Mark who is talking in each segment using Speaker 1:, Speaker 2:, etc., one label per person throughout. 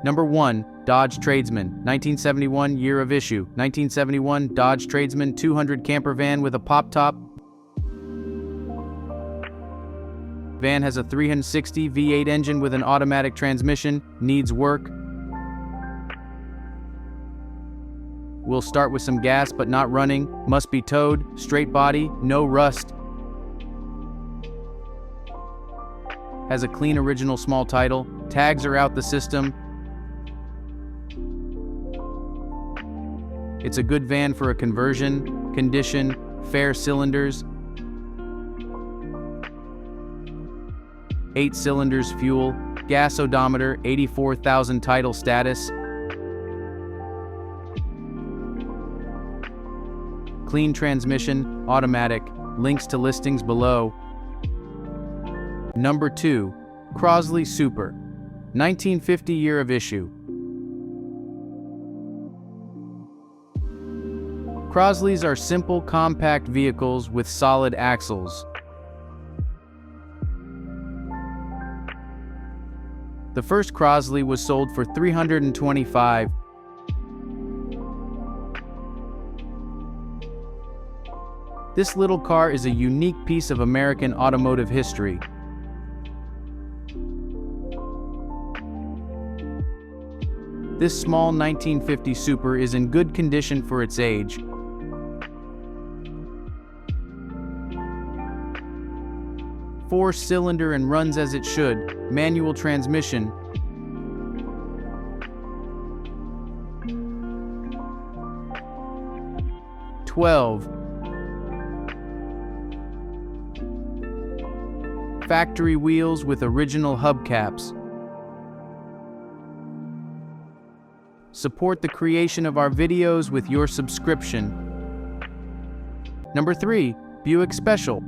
Speaker 1: Number 1. Dodge Tradesman, 1971, year of issue. 1971 Dodge Tradesman 200 camper van with a pop top. Van has a 360 V8 engine with an automatic transmission, needs work. Will start with some gas but not running, must be towed, straight body, no rust. Has a clean original small title, tags are out the system. It's a good van for a conversion, condition, fair cylinders, 8 cylinders fuel, gas odometer, 84,000 title status. Clean transmission, automatic, links to listings below. Number 2. Crosley Super, 1950 year of issue. Crosleys are simple, compact vehicles with solid axles. The first Crosley was sold for $325. This little car is a unique piece of American automotive history. This small 1950 Super is in good condition for its age. Four-cylinder and runs as it should, manual transmission. Factory wheels with original hubcaps. Support the creation of our videos with your subscription. Number 3. Buick Special,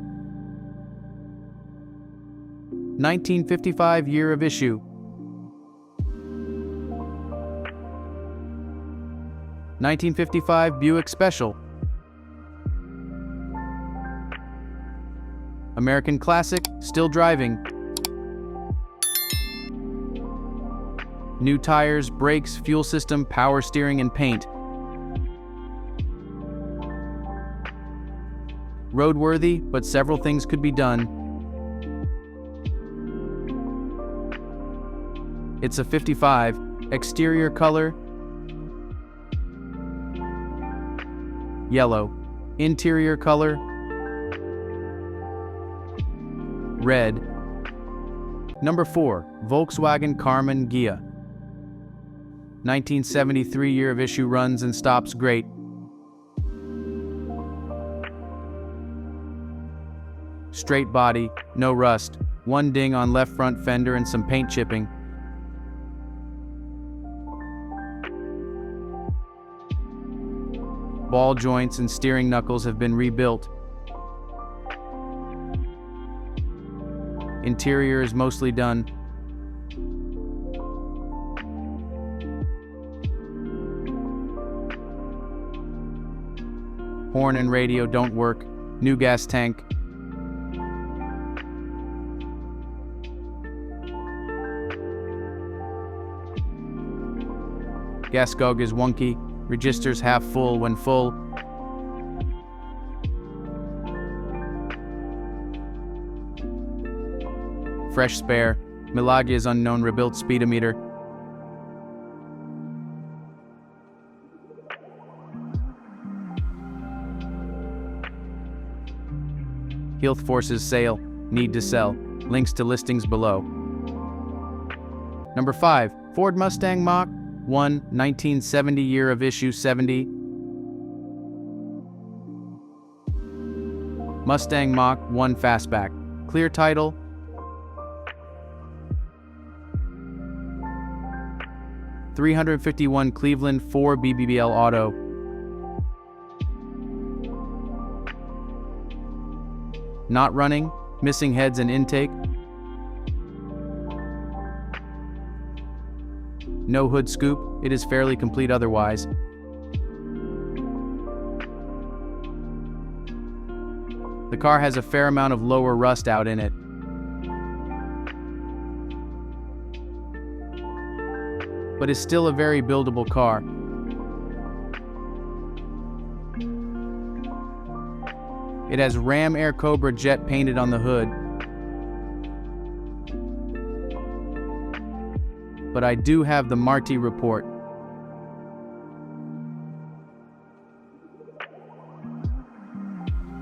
Speaker 1: 1955 year of issue. 1955 Buick Special. American classic, still driving. New tires, brakes, fuel system, power steering, and paint. Roadworthy, but several things could be done. It's a 55, exterior color, yellow, interior color, red. Number 4, Volkswagen Carman Ghia, 1973 year of issue, runs and stops great. Straight body, no rust, one ding on left front fender and some paint chipping. Ball joints and steering knuckles have been rebuilt. Interior is mostly done. Horn and radio don't work. New gas tank. Gas gug is wonky. Registers half full when full. Fresh spare. Milaghi is unknown, rebuilt speedometer. Health forces sale. Need to sell. Links to listings below. Number 5. Ford Mustang Mach 1, 1970 year of issue, 70. Mustang Mach 1 Fastback. Clear title. $351 Cleveland 4 BBBL auto. Not running, missing heads and intake. No hood scoop, it is fairly complete otherwise. The car has a fair amount of lower rust out in it. but is still a very buildable car. It has Ram Air Cobra jet painted on the hood. But I do have the Marti report.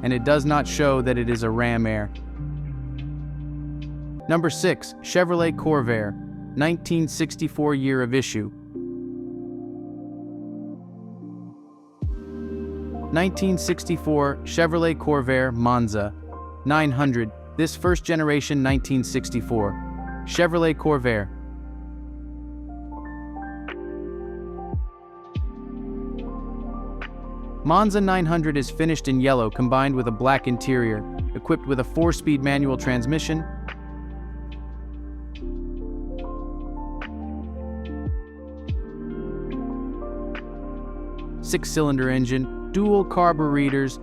Speaker 1: And it does not show that it is a Ram Air. Number 6, Chevrolet Corvair, 1964 year of issue. 1964 Chevrolet Corvair Monza 900. This first generation 1964 Chevrolet Corvair. Monza 900 is finished in yellow combined with a black interior, equipped with a 4-speed manual transmission, six-cylinder engine, dual carburetors,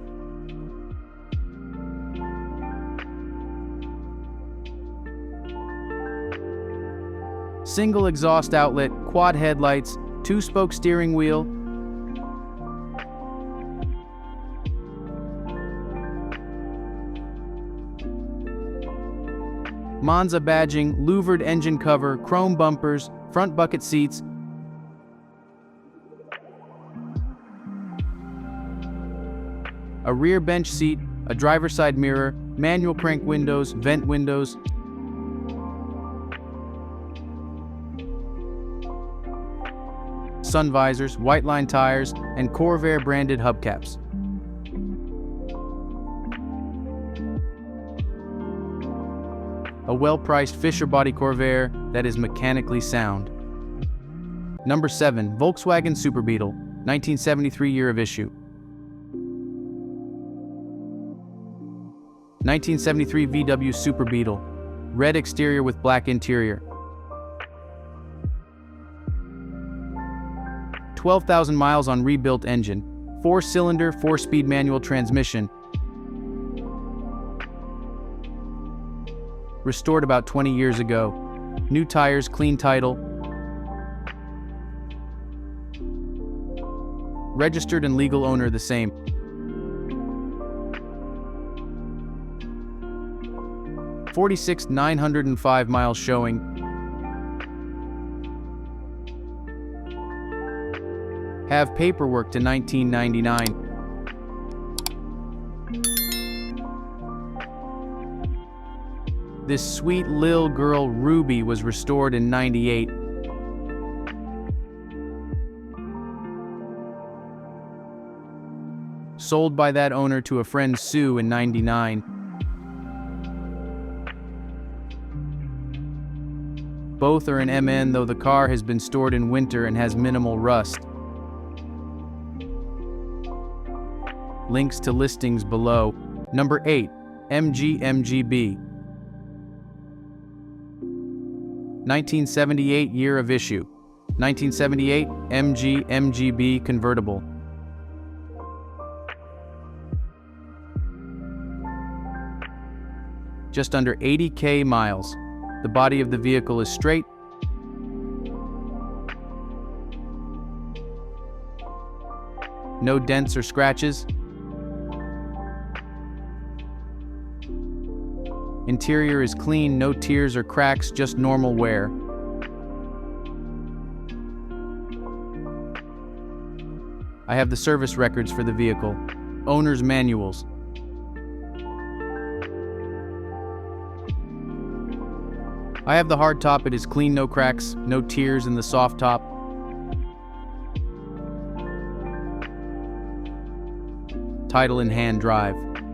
Speaker 1: single exhaust outlet, quad headlights, 2-spoke steering wheel, Monza badging, louvered engine cover, chrome bumpers, front bucket seats, a rear bench seat, a driver's side mirror, manual crank windows, vent windows, sun visors, white line tires, and Corvair branded hubcaps. A well-priced Fisher body Corvair that is mechanically sound. Number 7, Volkswagen Super Beetle, 1973 year of issue. 1973 VW Super Beetle, red exterior with black interior. 12,000 miles on rebuilt engine, 4-cylinder, 4-speed manual transmission. Restored about 20 years ago. New tires, clean title. Registered and legal owner the same. $46,905 miles showing. Have paperwork to 1999. This sweet lil girl Ruby was restored in '98. Sold by that owner to a friend Sue in '99. Both are in MN, though the car has been stored in winter and has minimal rust. Links to listings below. Number 8, MG MGB. 1978 year of issue. 1978 MG MGB convertible. Just under 80,000 miles. The body of the vehicle is straight. No dents or scratches. Interior is clean, no tears or cracks, just normal wear. I have the service records for the vehicle. Owner's manuals. I have the hard top, it is clean, no cracks, no tears in the soft top. Title in hand drive.